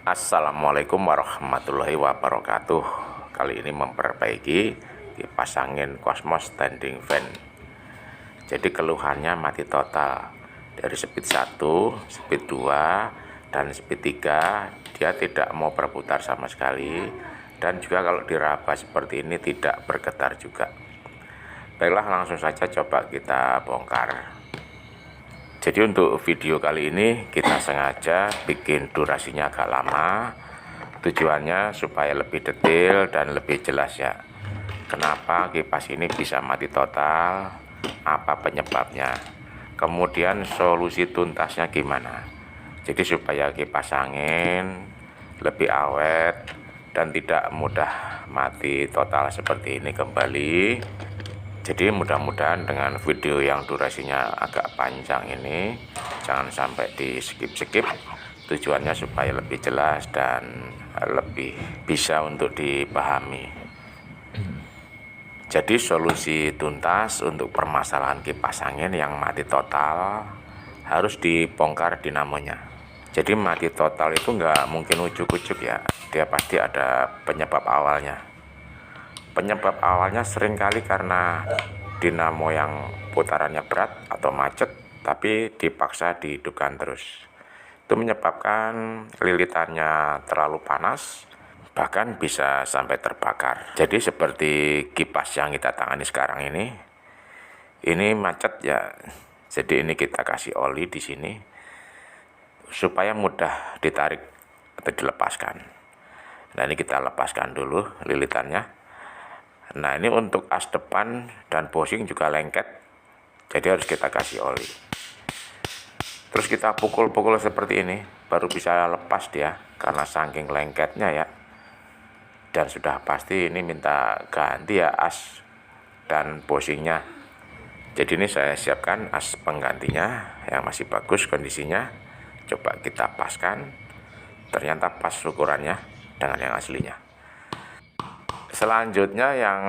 Assalamualaikum warahmatullahi wabarakatuh. Kali ini memperbaiki kipas angin Cosmos standing fan. Jadi keluhannya mati total. Dari speed 1, speed 2, dan speed 3 dia tidak mau berputar sama sekali. Dan juga kalau diraba seperti ini tidak bergetar juga. Baiklah, langsung saja coba kita bongkar. Jadi untuk video kali ini kita sengaja bikin durasinya agak lama. Tujuannya supaya lebih detail dan lebih jelas ya. Kenapa kipas ini bisa mati total, apa penyebabnya, kemudian solusi tuntasnya gimana. Jadi supaya kipas angin lebih awet dan tidak mudah mati total seperti ini kembali. Jadi mudah-mudahan dengan video yang durasinya agak panjang ini jangan sampai di skip-skip. Tujuannya supaya lebih jelas dan lebih bisa untuk dipahami. Jadi solusi tuntas untuk permasalahan kipas angin yang mati total harus dibongkar dinamonya. Jadi mati total itu nggak mungkin ujuk-ujuk ya, dia pasti ada penyebab awalnya. Penyebab awalnya seringkali karena dinamo yang putarannya berat atau macet, tapi dipaksa dihidupkan terus. Itu menyebabkan lilitannya terlalu panas, bahkan bisa sampai terbakar. Jadi seperti kipas yang kita tangani sekarang ini macet ya. Jadi ini kita kasih oli di sini supaya mudah ditarik atau dilepaskan. Nah ini kita lepaskan dulu lilitannya. Nah ini untuk as depan dan bushing juga lengket, jadi harus kita kasih oli. Terus kita pukul-pukul seperti ini baru bisa lepas dia, karena saking lengketnya ya. Dan sudah pasti ini minta ganti ya as dan bushingnya. Jadi ini saya siapkan as penggantinya yang masih bagus kondisinya. Coba kita paskan, ternyata pas ukurannya dengan yang aslinya. Selanjutnya yang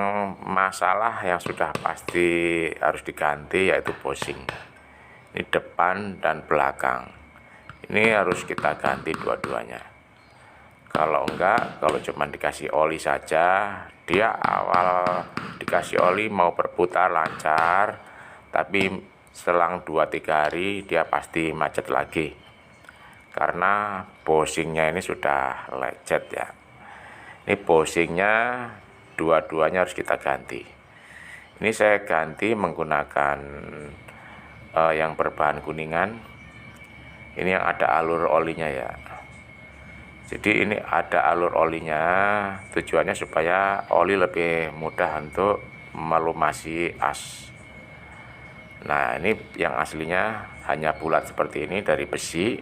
masalah yang sudah pasti harus diganti yaitu bushing. Ini depan dan belakang. Ini harus kita ganti dua-duanya. Kalau enggak, kalau cuma dikasih oli saja, dia awal dikasih oli mau berputar lancar, tapi selang 2-3 hari dia pasti macet lagi. Karena bushingnya ini sudah lecet ya. Ini bushingnya dua-duanya harus kita ganti. Ini saya ganti menggunakan yang berbahan kuningan. Ini yang ada alur olinya ya. Jadi ini ada alur olinya, tujuannya supaya oli lebih mudah untuk melumasi as. Nah ini yang aslinya hanya bulat seperti ini dari besi.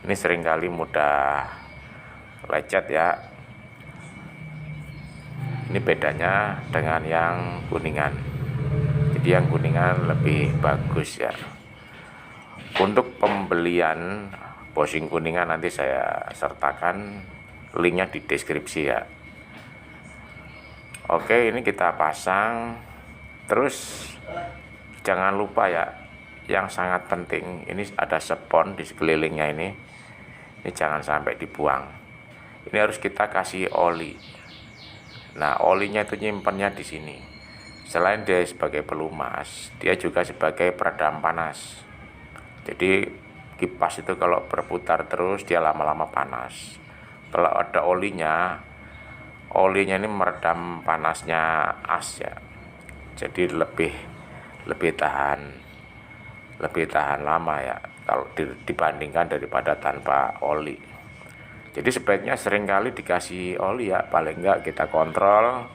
Ini seringkali mudah lecet ya. Ini bedanya dengan yang kuningan. Jadi yang kuningan lebih bagus ya. Untuk pembelian bushing kuningan nanti saya sertakan linknya di deskripsi ya. Oke, ini kita pasang. Terus jangan lupa ya, yang sangat penting ini ada spons di sekelilingnya ini. Ini jangan sampai dibuang. Ini harus kita kasih oli. Nah, olinya itu nyimpannya di sini. Selain dia sebagai pelumas, dia juga sebagai peredam panas. Jadi kipas itu kalau berputar terus dia lama-lama panas. Kalau ada olinya ini meredam panasnya as ya. Jadi lebih tahan lama ya kalau dibandingkan daripada tanpa oli. Jadi sebaiknya seringkali dikasih oli ya, paling enggak kita kontrol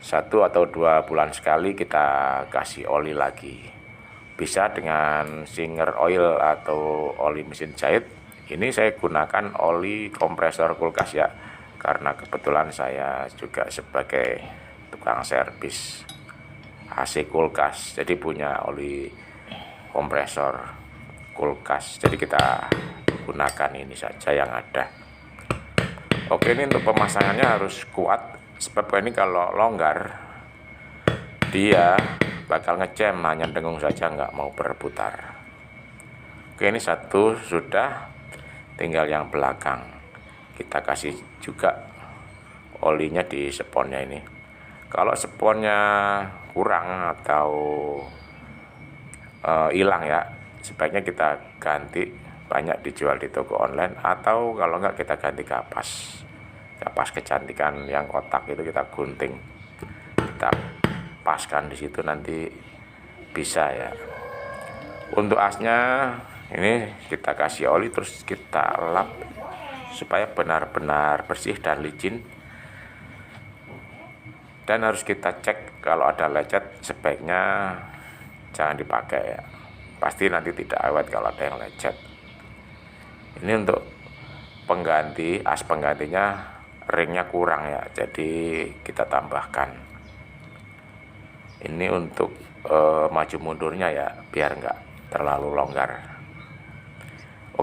1 atau 2 bulan sekali kita kasih oli lagi. Bisa dengan Singer oil atau oli mesin jahit. Ini saya gunakan oli kompresor kulkas ya, karena kebetulan saya juga sebagai tukang servis AC kulkas, jadi punya oli kompresor kulkas. Jadi kita gunakan ini saja yang ada. Oke, ini untuk pemasangannya harus kuat, sebab ini kalau longgar dia bakal ngejam, hanya dengung saja nggak mau berputar. Oke, ini satu sudah, tinggal yang belakang. kita kasih juga olinya di sponnya ini. Kalau sponnya kurang atau hilang ya, sebaiknya kita ganti. Banyak dijual di toko online, atau kalau enggak kita ganti kapas kecantikan yang kotak itu, kita gunting, kita paskan di situ, nanti bisa ya. Untuk asnya ini kita kasih oli, terus kita lap supaya benar-benar bersih dan licin. Dan harus kita cek, kalau ada lecet sebaiknya jangan dipakai ya, pasti nanti tidak awet kalau ada yang lecet. Ini untuk pengganti, as penggantinya ringnya kurang ya, jadi kita tambahkan. Ini untuk maju mundurnya ya, biar enggak terlalu longgar.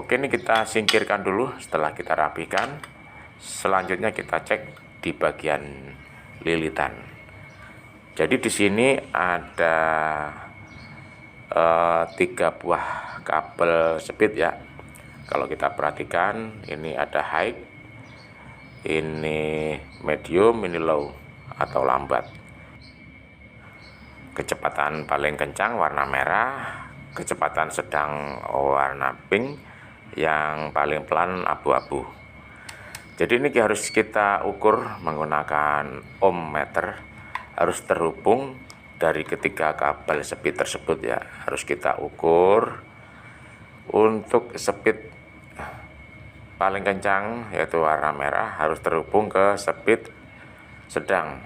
Oke, ini kita singkirkan dulu. Setelah kita rapikan, selanjutnya kita cek di bagian lilitan. Jadi di sini ada 3 buah kabel speed ya. Kalau kita perhatikan, ini ada high, ini medium, ini low atau lambat. Kecepatan paling kencang warna merah, kecepatan sedang warna pink, yang paling pelan abu-abu. Jadi ini harus kita ukur menggunakan ohm meter, harus terhubung dari ketiga kabel speed tersebut ya, harus kita ukur. Untuk speed paling kencang yaitu warna merah harus terhubung ke speed sedang.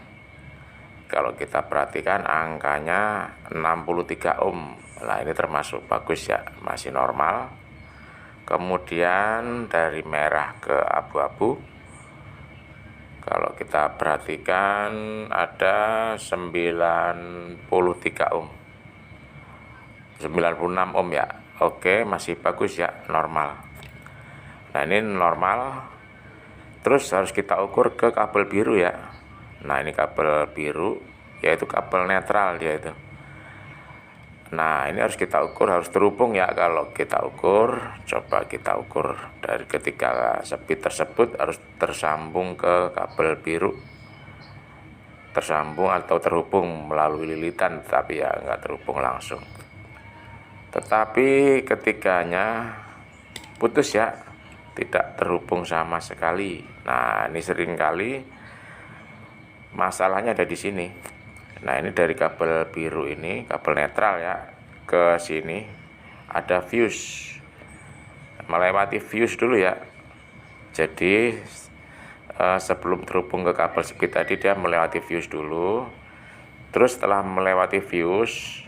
Kalau kita perhatikan angkanya 63 ohm. Nah, ini termasuk bagus ya, masih normal. Kemudian dari merah ke abu-abu, kalau kita perhatikan ada 93 ohm, 96 ohm ya. Oke, masih bagus ya, normal. Nah, ini normal. Terus harus kita ukur ke kabel biru ya. Nah, ini kabel biru, yaitu kabel netral dia itu. Nah, ini harus kita ukur, harus terhubung ya. Kalau kita ukur, coba kita ukur dari ketiga speed tersebut harus tersambung ke kabel biru. Tersambung atau terhubung melalui lilitan, tetapi ya enggak terhubung langsung. Tetapi ketiganya putus ya, tidak terhubung sama sekali. Nah, ini sering kali masalahnya ada di sini. Nah, ini dari kabel biru ini, kabel netral ya, ke sini ada fuse, melewati fuse dulu ya. Jadi sebelum terhubung ke kabel speed tadi, dia melewati fuse dulu. Terus setelah melewati fuse,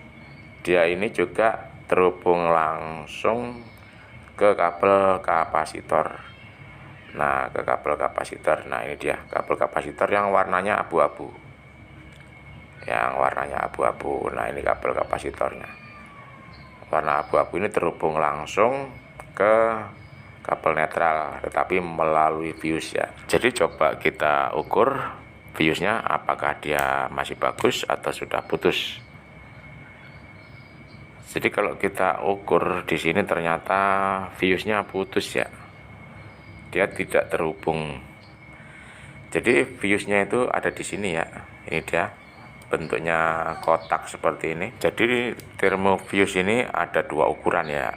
dia ini juga terhubung langsung ke kabel kapasitor. Nah, ke kabel kapasitor. Nah, ini dia kabel kapasitor yang warnanya abu-abu. Nah, ini kabel kapasitornya. Warna abu-abu ini terhubung langsung ke kabel netral, tetapi melalui fuse ya. Jadi coba kita ukur fuse-nya, apakah dia masih bagus atau sudah putus. Jadi kalau kita ukur di sini ternyata fuse-nya putus ya, dia tidak terhubung. Jadi fuse-nya itu ada di sini ya. Ini dia bentuknya kotak seperti ini. Jadi termofuse ini ada 2 ukuran ya.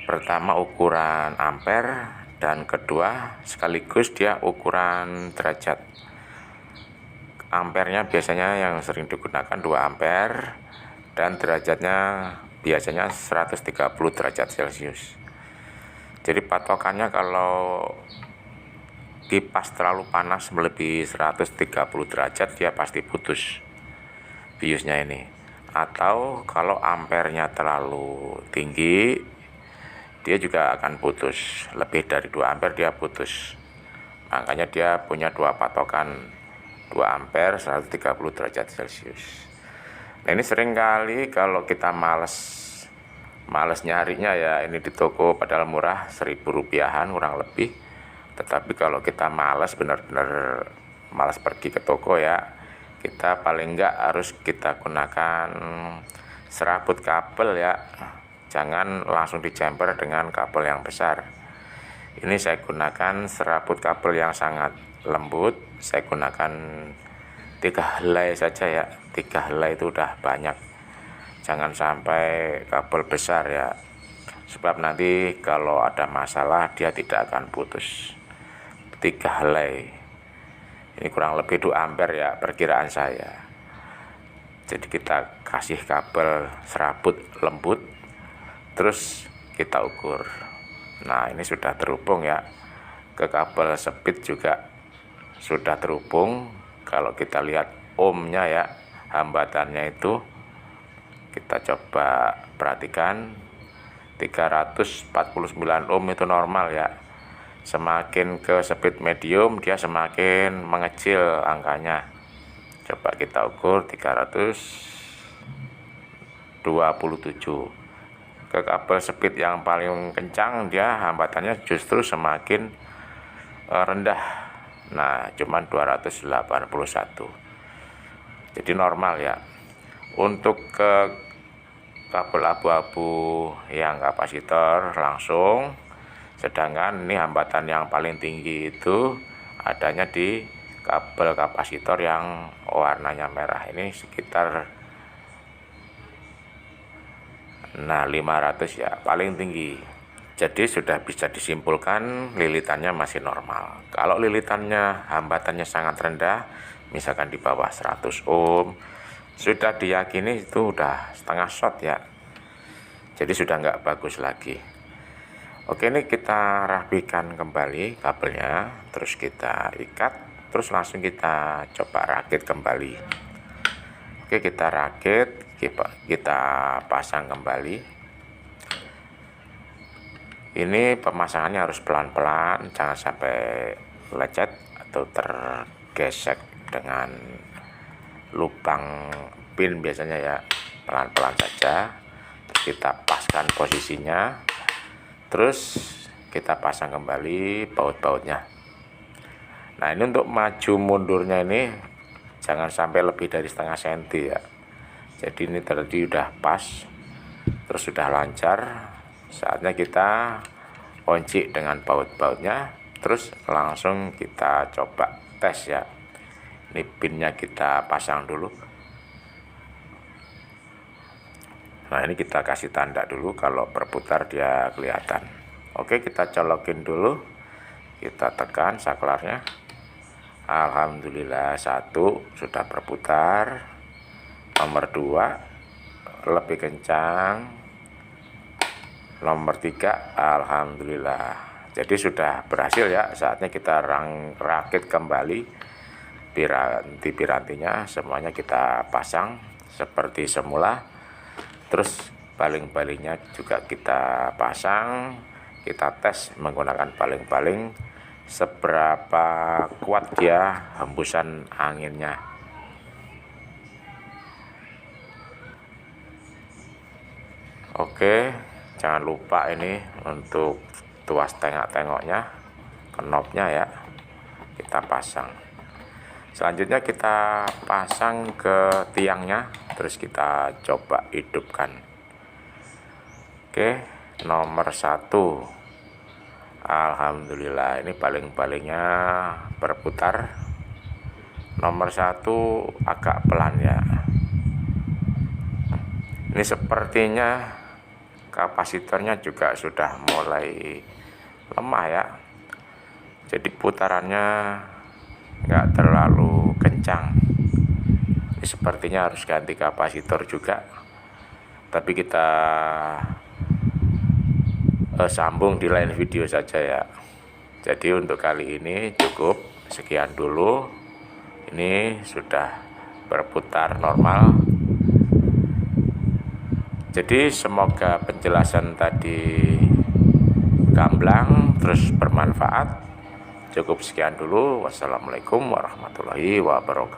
Pertama ukuran ampere, dan kedua sekaligus dia ukuran derajat. Ampernya biasanya yang sering digunakan 2 ampere, dan derajatnya biasanya 130 derajat Celcius. Jadi patokannya kalau kipas terlalu panas melebihi 130 derajat, dia pasti putus fuse-nya ini. Atau kalau ampernya terlalu tinggi, dia juga akan putus. Lebih dari 2 ampere dia putus. Makanya dia punya 2 patokan, 2 ampere 130 derajat Celcius. Nah, ini sering kali kalau kita males nyarinya ya, ini di toko padahal murah, 1.000 rupiahan kurang lebih. Tetapi kalau kita benar-benar malas pergi ke toko ya, kita paling enggak harus kita gunakan serabut kabel ya. Jangan langsung dijamper dengan kabel yang besar. Ini saya gunakan serabut kabel yang sangat lembut. Saya gunakan 3 helai saja ya. 3 helai itu udah banyak. Jangan sampai kabel besar ya, sebab nanti kalau ada masalah dia tidak akan putus. 3 helai ini kurang lebih 2 ampere ya perkiraan saya. Jadi kita kasih kabel serabut lembut, terus kita ukur. Nah, ini sudah terhubung ya, ke kabel speed juga sudah terhubung. Kalau kita lihat ohmnya ya, hambatannya itu kita coba perhatikan, 349 ohm itu normal ya. Semakin ke speed medium dia semakin mengecil angkanya. Coba kita ukur 327. Ke kabel speed yang paling kencang dia hambatannya justru semakin rendah. Nah, cuman 281. Jadi normal ya. Untuk ke kabel abu-abu yang kapasitor langsung, sedangkan ini hambatan yang paling tinggi itu adanya di kabel kapasitor yang warnanya merah ini, sekitar 500 ya, paling tinggi. Jadi sudah bisa disimpulkan lilitannya masih normal. Kalau lilitannya hambatannya sangat rendah, misalkan di bawah 100 ohm, sudah diyakini itu udah setengah short ya. Jadi sudah nggak bagus lagi. Oke, ini kita rapikan kembali kabelnya, terus kita ikat, terus langsung kita coba rakit kembali. Oke, kita rakit, kita pasang kembali. Ini pemasangannya harus pelan-pelan, jangan sampai lecet atau tergesek dengan lubang pin biasanya ya. Pelan-pelan saja, kita paskan posisinya, terus kita pasang kembali baut-bautnya. Nah, ini untuk maju mundurnya ini jangan sampai lebih dari setengah senti ya. Jadi ini tadi udah pas, terus sudah lancar. Saatnya kita kunci dengan baut-bautnya, terus langsung kita coba tes ya. Ini pinnya kita pasang dulu. Nah, ini kita kasih tanda dulu kalau berputar dia kelihatan. Oke, kita colokin dulu, kita tekan saklarnya. Alhamdulillah, 1 sudah berputar. Nomor 2 lebih kencang. Nomor 3 alhamdulillah. Jadi sudah berhasil ya. Saatnya kita rakit kembali piranti-pirantinya, semuanya kita pasang seperti semula. Terus baling-balingnya juga kita pasang, kita tes menggunakan baling-baling seberapa kuat dia hembusan anginnya. Oke, jangan lupa ini untuk tuas tengok-tengoknya, knopnya ya, kita pasang. Selanjutnya kita pasang ke tiangnya, terus kita coba hidupkan. Oke, nomor 1 alhamdulillah, ini baling-balingnya berputar. Nomor 1 agak pelan ya. Ini sepertinya kapasitornya juga sudah mulai lemah ya. Jadi putarannya nggak terlalu kencang. Ini sepertinya harus ganti kapasitor juga, tapi kita sambung di lain video saja ya. Jadi untuk kali ini cukup sekian dulu. Ini sudah berputar normal. Jadi semoga penjelasan tadi gamblang terus bermanfaat. Cukup sekian dulu. Wassalamualaikum warahmatullahi wabarakatuh.